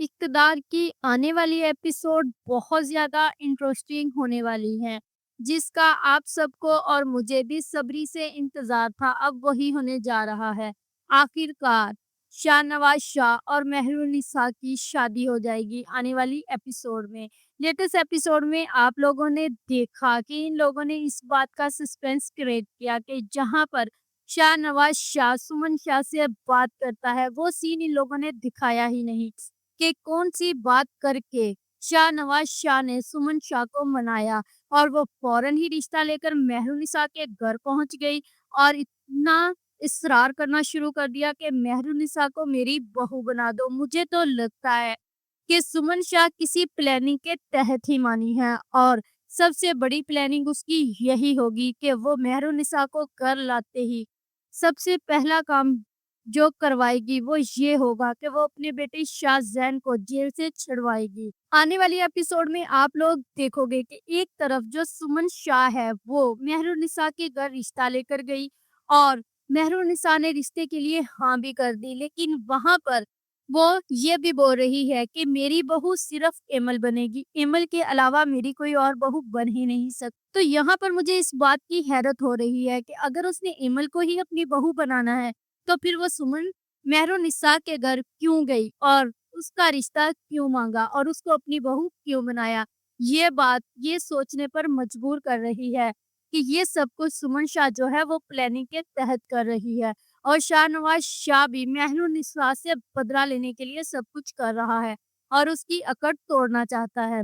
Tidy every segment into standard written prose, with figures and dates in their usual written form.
इक़्तिदार की आने वाली एपिसोड बहुत ज़्यादा इंटरेस्टिंग होने वाली है, जिसका आप सबको और मुझे भी सब्री से इंतज़ार था, अब वही होने जा रहा है। आखिरकार शाहनवाज़ शाह और मेहरुनिसा की शादी हो जाएगी आने वाली एपिसोड में। लेटेस्ट एपिसोड में आप लोगों ने देखा कि इन लोगों ने इस बात का सस्पेंस क्रिएट किया कि जहाँ पर शाहनवाज़ शाह सुमन शाह से बात करता है, वो सीन इन लोगों ने दिखाया ही नहीं। कि कौन-सी बात करके शाहनवाज़ शाह ने सुमन शाह को मनाया और वो फ़ौरन ही रिश्ता लेकर मेहरुनिसा के घर पहुँच गई और इतना इसरार करना शुरू कर दिया कि मेहरुनिसा को मेरी बहू बना दो। मुझे तो लगता है कि सुमन शाह किसी प्लानिंग के तहत ही मानी है और सबसे बड़ी प्लानिंग उसकी यही होगी कि वो मेहरुनिसा को घर लाते ही सबसे पहला काम जो करवाएगी वो ये होगा कि वो अपने बेटे शाहज़ैन को जेल से छुड़वाएगी। आने वाली एपिसोड में आप लोग देखोगे कि एक तरफ जो सुमन शाह है वो मेहरुनिसा के घर रिश्ता लेकर गई और मेहरुनिसा ने रिश्ते के लिए हाँ भी कर दी, लेकिन वहाँ पर वो ये भी बोल रही है कि मेरी बहू सिर्फ एमल बनेगी, एमल के अलावा मेरी कोई और बहू बन ही नहीं सकती। तो यहाँ पर मुझे इस बात की हैरत हो रही है कि अगर उसने एमल को ही अपनी बहू बनाना है तो फिर वो सुमन मेहरुनिसा के घर क्यों गई और उसका रिश्ता क्यों माँगा और उसको अपनी बहू क्यों बनाया? ये बात ये सोचने पर मजबूर कर रही है कि ये सब कुछ सुमन शाह जो है वो प्लानिंग के तहत कर रही है और शाहनवाज़ शाह भी मेहरुनिसा से बदला लेने के लिए सब कुछ कर रहा है और उसकी अकड़ तोड़ना चाहता है।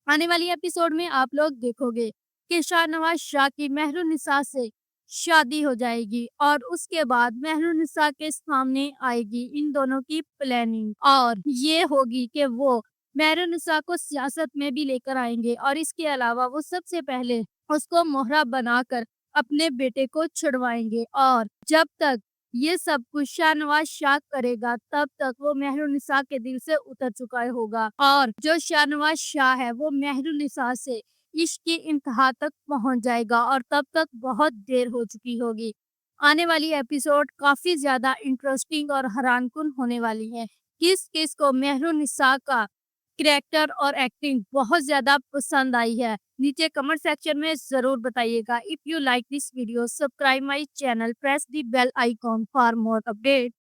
आने वाली एपिसोड में आप लोग देखोगे कि शाहनवाज़ शाह की मेहरुनिसा से शादी हो जाएगी और उसके बाद मेहरुनिसा के सामने आएगी इन दोनों की प्लानिंग और ये होगी कि वो मेहरुनिसा को सियासत में भी लेकर आएंगे और इसके अलावा वो सबसे पहले उसको मोहरा बनाकर अपने बेटे को छुड़वाएंगे और जब तक ये सब कुछ शाहनवाज़ शाह करेगा तब तक वो मेहरुनिसा के दिल से उतर चुका होगा और जो शाहनवाज़ शाह है वो मेहरुनिसा से इश्क की इंतहा तक पहुंच जाएगा और तब तक बहुत देर हो चुकी होगी। आने वाली एपिसोड काफ़ी ज़्यादा इंटरेस्टिंग और हैरानकुन होने वाली है। किस-किस को मेहरुनिसा का करैक्टर और एक्टिंग बहुत ज़्यादा पसंद आई है? नीचे कमेंट सेक्शन में ज़रूर बताइएगा। If you like this video, subscribe my channel, press the bell icon for more update.